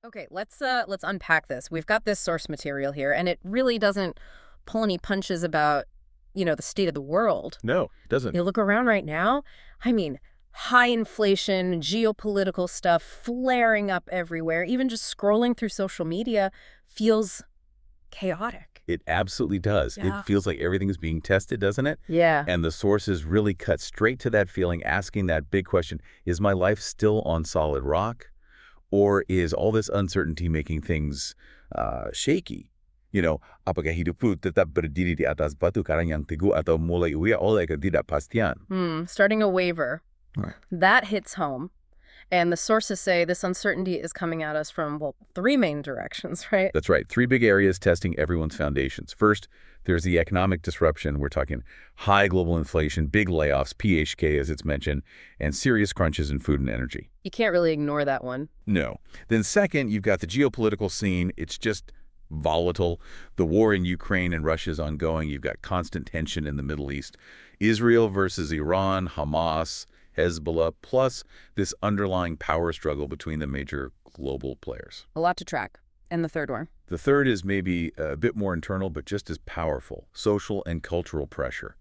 Okay, let's unpack this. We've got this source material here, and it really doesn't pull any punches about, the state of the world. No, it doesn't. You look around right now, I mean, high inflation, geopolitical stuff flaring up everywhere. Even just scrolling through social media feels chaotic. It absolutely does. It Yeah. feels like everything is being tested, doesn't it? Yeah. And the sources really cut straight to that feeling, asking that big question, is my life still on solid rock? Or is all this uncertainty making things shaky? Apakah hidupku tetap berdiri di atas batu karang yang teguh atau mulai uya oleh ketidakpastian? Starting to waver. Right. That hits home. And the sources say this uncertainty is coming at us from, well, three main directions, right? That's right. Three big areas testing everyone's foundations. First, there's the economic disruption. We're talking high global inflation, big layoffs, PHK as it's mentioned, and serious crunches in food and energy. You can't really ignore that one. No. Then second, you've got the geopolitical scene. It's just volatile. The war in Ukraine and Russia is ongoing. You've got constant tension in the Middle East. Israel versus Iran, Hamas, Hezbollah, plus this underlying power struggle between the major global players. A lot to track. And the third one? The third is maybe a bit more internal, but just as powerful, social and cultural pressure.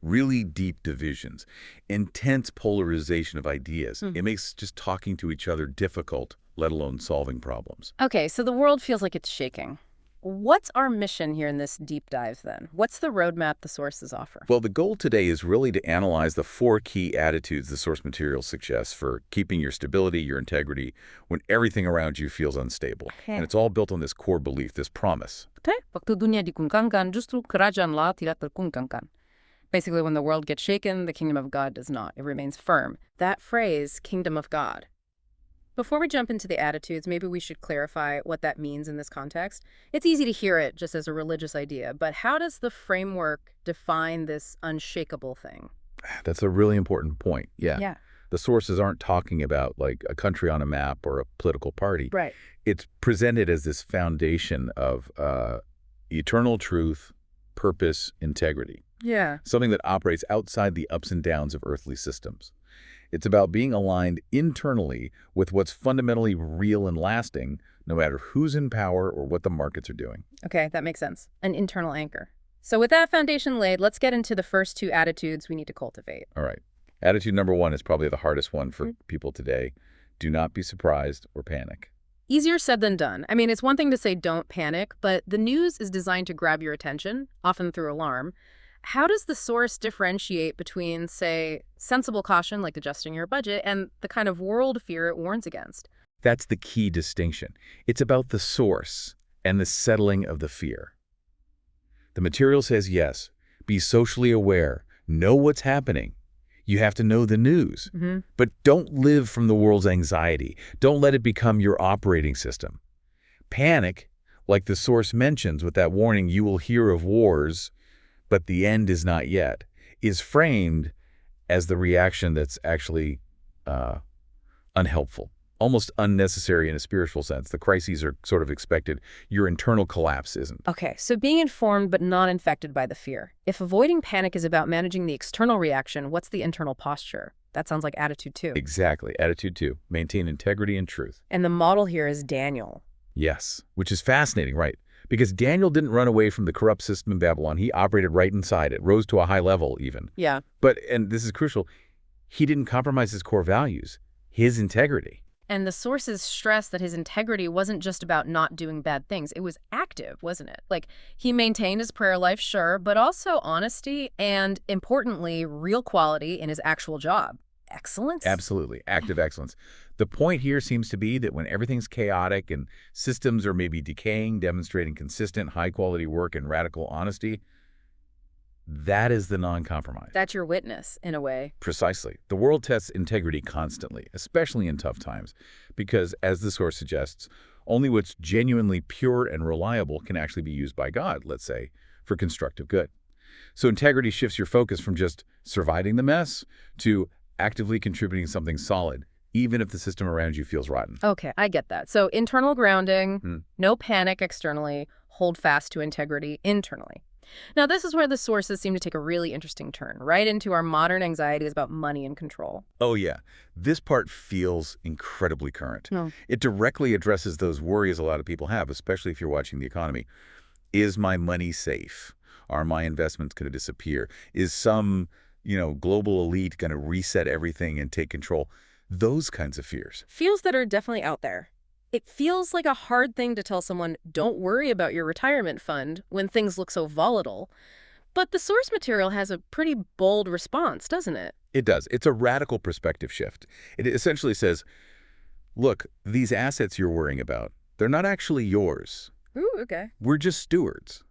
Really deep divisions, intense polarization of ideas. It makes just talking to each other difficult, let alone solving problems. Okay, so the world feels like it's shaking. What's our mission here in this deep dive, then? What's the roadmap the sources offer? Well, the goal today is really to analyze the 4 key attitudes the source material suggests for keeping your stability, your integrity, when everything around you feels unstable. Okay. And it's all built on this core belief, this promise. Waktu dunia dikungkangkan, justru kerajaan Allah tidak terkungkangkan. Basically, when the world gets shaken, the kingdom of God does not. It remains firm. That phrase, kingdom of God. Before we jump into the attitudes, maybe we should clarify what that means in this context. It's easy to hear it just as a religious idea, but how does the framework define this unshakable thing? That's a really important point. Yeah. The sources aren't talking about like a country on a map or a political party. Right. It's presented as this foundation of eternal truth, purpose, integrity. Yeah. Something that operates outside the ups and downs of earthly systems. It's about being aligned internally with what's fundamentally real and lasting, no matter who's in power or what the markets are doing. Okay, that makes sense. An internal anchor. So with that foundation laid, let's get into the first 2 attitudes we need to cultivate. All right. Attitude number 1 is probably the hardest one for people today. Do not be surprised or panic. Easier said than done. I mean, it's one thing to say don't panic, but the news is designed to grab your attention, often through alarm. How does the source differentiate between, say, sensible caution like adjusting your budget and the kind of world fear it warns against? That's the key distinction. It's about the source and the settling of the fear. The material says yes, be socially aware, know what's happening. You have to know the news. But don't live from the world's anxiety. Don't let it become your operating system. Panic, like the source mentions with that warning, you will hear of wars, but the end is not yet, is framed as the reaction that's actually unhelpful, almost unnecessary in a spiritual sense. The crises are sort of expected. Your internal collapse isn't. Okay, so being informed but not infected by the fear. If avoiding panic is about managing the external reaction, what's the internal posture? That sounds like attitude 2. Exactly. Attitude 2. Maintain integrity and truth. And the model here is Daniel. Yes, which is fascinating, right? Because Daniel didn't run away from the corrupt system in Babylon. He operated right inside it, rose to a high level even. Yeah. But, and this is crucial, he didn't compromise his core values, his integrity. And the sources stress that his integrity wasn't just about not doing bad things. It was active, wasn't it? Like, he maintained his prayer life, sure, but also honesty and, importantly, real quality in his actual job. Excellence? Absolutely. Active excellence. The point here seems to be that when everything's chaotic and systems are maybe decaying, demonstrating consistent, high-quality work and radical honesty, that is the non-compromise. That's your witness, in a way. Precisely. The world tests integrity constantly, especially in tough times, because, as the source suggests, only what's genuinely pure and reliable can actually be used by God, let's say, for constructive good. So integrity shifts your focus from just surviving the mess to actively contributing something solid, even if the system around you feels rotten. Okay, I get that. So internal grounding, no panic externally, hold fast to integrity internally. Now, this is where the sources seem to take a really interesting turn, right into our modern anxieties about money and control. Oh, yeah. This part feels incredibly current. No. It directly addresses those worries a lot of people have, especially if you're watching the economy. Is my money safe? Are my investments going to disappear? Is some, global elite going to reset everything and take control? Those kinds of fears. Feels that are definitely out there. It feels like a hard thing to tell someone, don't worry about your retirement fund when things look so volatile. But the source material has a pretty bold response, doesn't it? It does. It's a radical perspective shift. It essentially says, look, these assets you're worrying about, they're not actually yours. Ooh, okay. We're just stewards.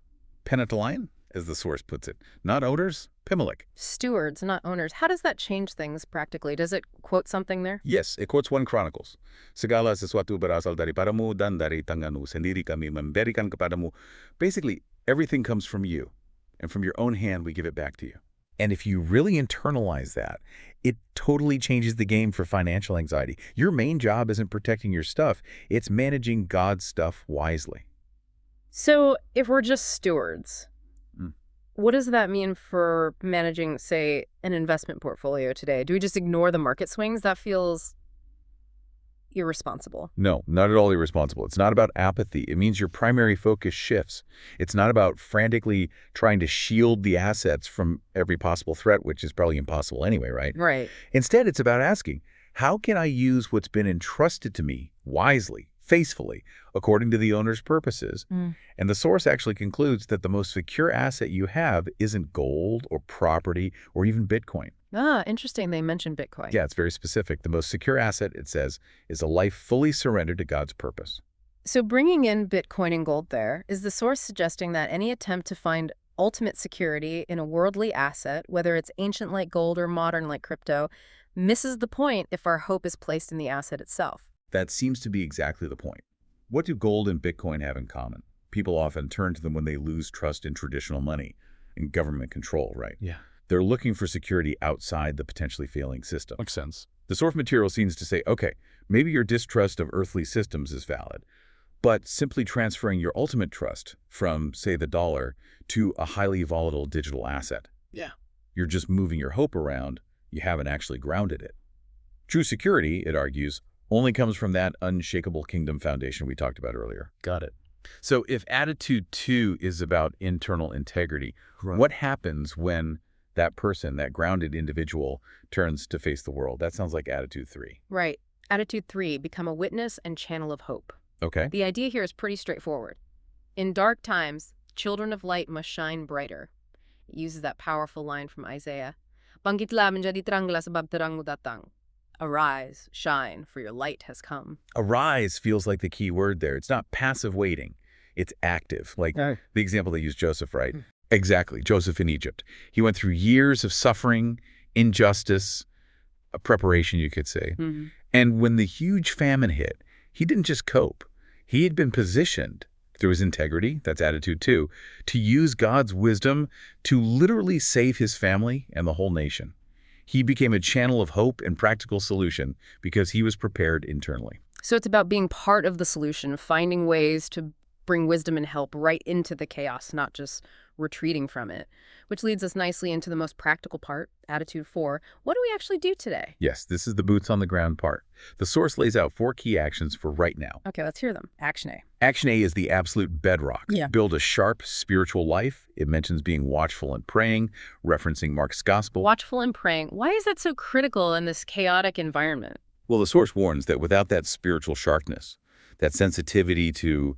Penatalion, as the source puts it. Not owners, Pimalik. Stewards, not owners. How does that change things practically? Does it quote something there? Yes, it quotes 1 Chronicles. Segala sesuatu berasal daripadamu dan dari tanganmu sendiri kami memberikan kepadamu. Basically, everything comes from you, and from your own hand we give it back to you. And if you really internalize that, it totally changes the game for financial anxiety. Your main job isn't protecting your stuff, it's managing God's stuff wisely. So if we're just stewards, what does that mean for managing, say, an investment portfolio today? Do we just ignore the market swings? That feels irresponsible. No, not at all irresponsible. It's not about apathy. It means your primary focus shifts. It's not about frantically trying to shield the assets from every possible threat, which is probably impossible anyway, right? Right. Instead, it's about asking, how can I use what's been entrusted to me wisely, faithfully, according to the owner's purposes? And the source actually concludes that the most secure asset you have isn't gold or property or even Bitcoin. Ah, interesting. They mentioned Bitcoin. Yeah, it's very specific. The most secure asset, it says, is a life fully surrendered to God's purpose. So bringing in Bitcoin and gold there, is the source suggesting that any attempt to find ultimate security in a worldly asset, whether it's ancient like gold or modern like crypto, misses the point if our hope is placed in the asset itself? That seems to be exactly the point. What do gold and Bitcoin have in common? People often turn to them when they lose trust in traditional money and government control, right? Yeah. They're looking for security outside the potentially failing system. Makes sense. The source material seems to say, okay, maybe your distrust of earthly systems is valid, but simply transferring your ultimate trust from, say, the dollar to a highly volatile digital asset. Yeah. You're just moving your hope around. You haven't actually grounded it. True security, it argues, only comes from that unshakable kingdom foundation we talked about earlier. Got it. So if attitude 2 is about internal integrity, what happens when that person, that grounded individual, turns to face the world? That sounds like attitude 3. Right. Attitude 3, become a witness and channel of hope. Okay. The idea here is pretty straightforward. In dark times, children of light must shine brighter. It uses that powerful line from Isaiah. Bangkitlah menjadi teranglah sebab terangmu datang. Arise, shine, for your light has come. Arise feels like the key word there. It's not passive waiting. It's active, like the example they used Joseph, right? Exactly, Joseph in Egypt. He went through years of suffering, injustice, a preparation, you could say. And when the huge famine hit, he didn't just cope. He had been positioned through his integrity, that's attitude 2, to use God's wisdom to literally save his family and the whole nation. He became a channel of hope and practical solution because he was prepared internally. So it's about being part of the solution, finding ways to bring wisdom and help right into the chaos, not just retreating from it. Which leads us nicely into the most practical part, attitude 4. What do we actually do today? Yes, this is the boots on the ground part. The source lays out 4 key actions for right now. Okay, let's hear them. Action A. Action A is the absolute bedrock. Yeah. Build a sharp spiritual life. It mentions being watchful and praying, referencing Mark's gospel. Watchful and praying. Why is that so critical in this chaotic environment? Well, the source warns that without that spiritual sharpness, that sensitivity to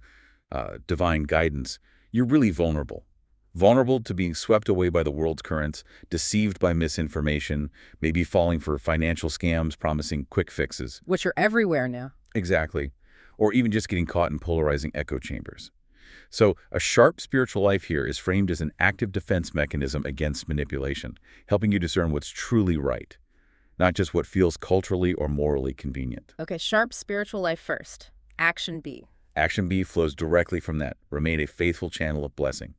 divine guidance, you're really vulnerable. Vulnerable to being swept away by the world's currents, deceived by misinformation, maybe falling for financial scams promising quick fixes. Which are everywhere now. Exactly. Or even just getting caught in polarizing echo chambers. So a sharp spiritual life here is framed as an active defense mechanism against manipulation, helping you discern what's truly right, not just what feels culturally or morally convenient. Okay, sharp spiritual life first. Action B. Action B flows directly from that. Remain a faithful channel of blessing.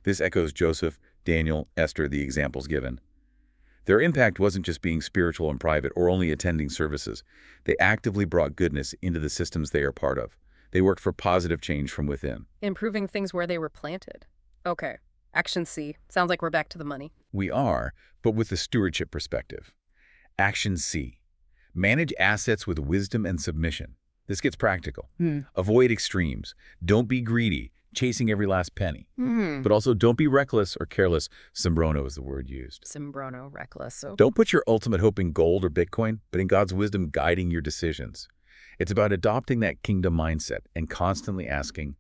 This echoes Joseph, Daniel, Esther, the examples given. Their impact wasn't just being spiritual and private or only attending services. They actively brought goodness into the systems they are part of. They worked for positive change from within. Improving things where they were planted. Okay. Action C. Sounds like we're back to the money. We are, but with the stewardship perspective. Action C. Manage assets with wisdom and submission. This gets practical. Avoid extremes. Don't be greedy, chasing every last penny. But also don't be reckless or careless. Simbrono is the word used. Simbrono, reckless. So Don't put your ultimate hope in gold or Bitcoin, but in God's wisdom guiding your decisions. It's about adopting that kingdom mindset and constantly asking,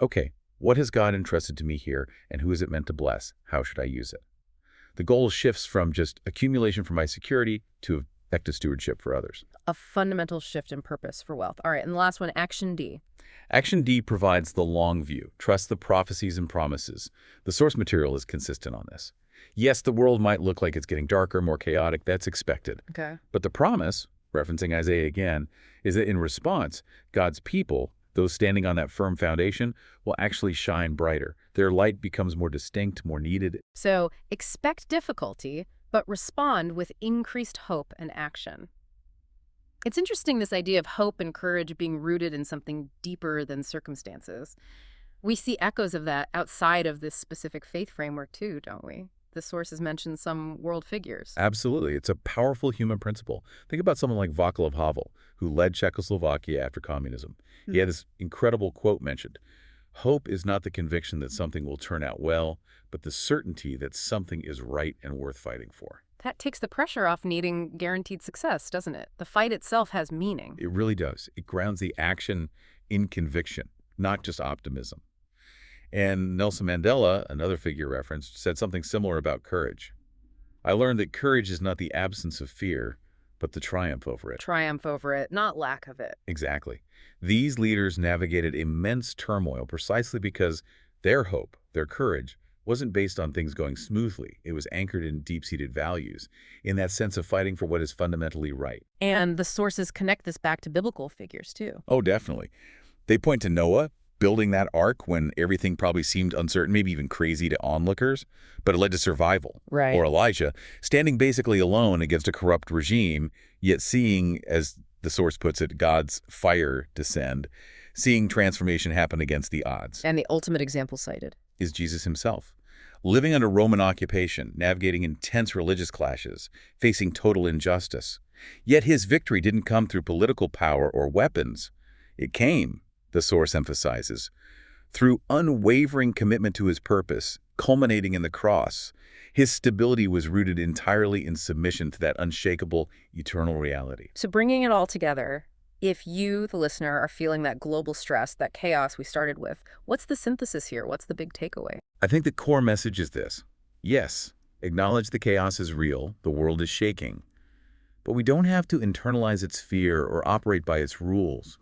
okay, what has God entrusted to me here, and who is it meant to bless? How should I use it? The goal shifts from just accumulation for my security to effective stewardship for others. a fundamental shift in purpose for wealth. All right, and the last one, Action D. Action D provides the long view. Trust the prophecies and promises. The source material is consistent on this. Yes, the world might look like it's getting darker, more chaotic. That's expected. Okay. But the promise, referencing Isaiah again, is that in response, God's people, those standing on that firm foundation, will actually shine brighter. Their light becomes more distinct, more needed. So expect difficulty, but respond with increased hope and action. It's interesting, this idea of hope and courage being rooted in something deeper than circumstances. We see echoes of that outside of this specific faith framework too, don't we? The sources mention some world figures. Absolutely. It's a powerful human principle. Think about someone like Václav Havel, who led Czechoslovakia after communism. He had this incredible quote mentioned. Hope is not the conviction that something will turn out well, but the certainty that something is right and worth fighting for. That takes the pressure off needing guaranteed success, doesn't it? The fight itself has meaning. It really does. It grounds the action in conviction, not just optimism. And Nelson Mandela, another figure referenced, said something similar about courage. I learned that courage is not the absence of fear, but the triumph over it. Triumph over it, not lack of it. Exactly. These leaders navigated immense turmoil precisely because their hope, their courage, wasn't based on things going smoothly. It was anchored in deep-seated values, in that sense of fighting for what is fundamentally right. And the sources connect this back to biblical figures too. Oh, definitely. They point to Noah building that ark when everything probably seemed uncertain, maybe even crazy to onlookers, but it led to survival. Right. Or Elijah, standing basically alone against a corrupt regime, yet seeing, as the source puts it, God's fire descend, seeing transformation happen against the odds. And the ultimate example cited is Jesus himself. Living under Roman occupation, navigating intense religious clashes, facing total injustice. Yet his victory didn't come through political power or weapons. It came, the source emphasizes, through unwavering commitment to his purpose, culminating in the cross. His stability was rooted entirely in submission to that unshakable, eternal reality. So bringing it all together, if you, the listener, are feeling that global stress, that chaos we started with, what's the synthesis here? What's the big takeaway? I think the core message is this. Yes, acknowledge the chaos is real, the world is shaking. But we don't have to internalize its fear or operate by its rules.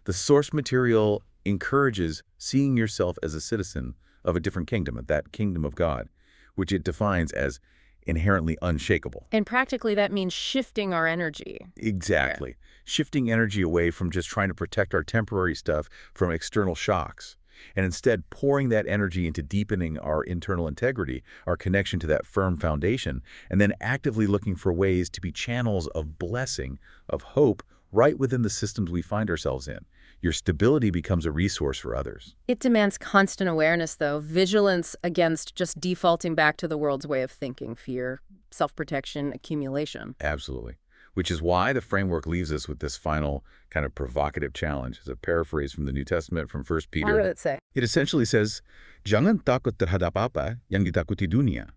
The source material encourages seeing yourself as a citizen of a different kingdom, that kingdom of God, which it defines as inherently unshakable. And practically that means shifting our energy. Exactly. Yeah. Shifting energy away from just trying to protect our temporary stuff from external shocks, and instead pouring that energy into deepening our internal integrity, our connection to that firm foundation, and then actively looking for ways to be channels of blessing, of hope, right within the systems we find ourselves in. Your stability becomes a resource for others. It demands constant awareness, though, vigilance against just defaulting back to the world's way of thinking, fear, self-protection, accumulation. Absolutely. Which is why the framework leaves us with this final kind of provocative challenge. It's a paraphrase from the New Testament from 1 Peter. What did it say? It essentially says, Jangan takut terhadap apa yang ditakuti dunia.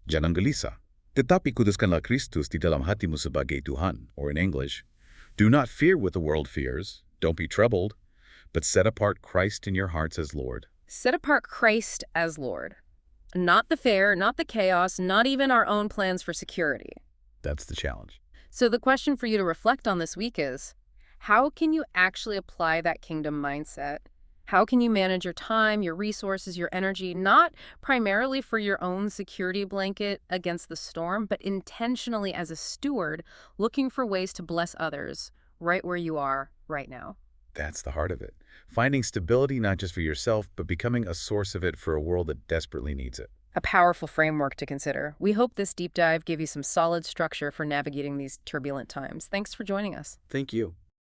Jangan gelisah. Tetapi kuduskanlah Kristus di dalam hatimu sebagai Tuhan. Or in English, do not fear what the world fears. Don't be troubled, but set apart Christ in your hearts as Lord. Set apart Christ as Lord. Not the fear, not the chaos, not even our own plans for security. That's the challenge. So the question for you to reflect on this week is, how can you actually apply that kingdom mindset? How can you manage your time, your resources, your energy, not primarily for your own security blanket against the storm, but intentionally as a steward, looking for ways to bless others right where you are right now? That's the heart of it. Finding stability not just for yourself, but becoming a source of it for a world that desperately needs it. A powerful framework to consider. We hope this deep dive gave you some solid structure for navigating these turbulent times. Thanks for joining us. Thank you.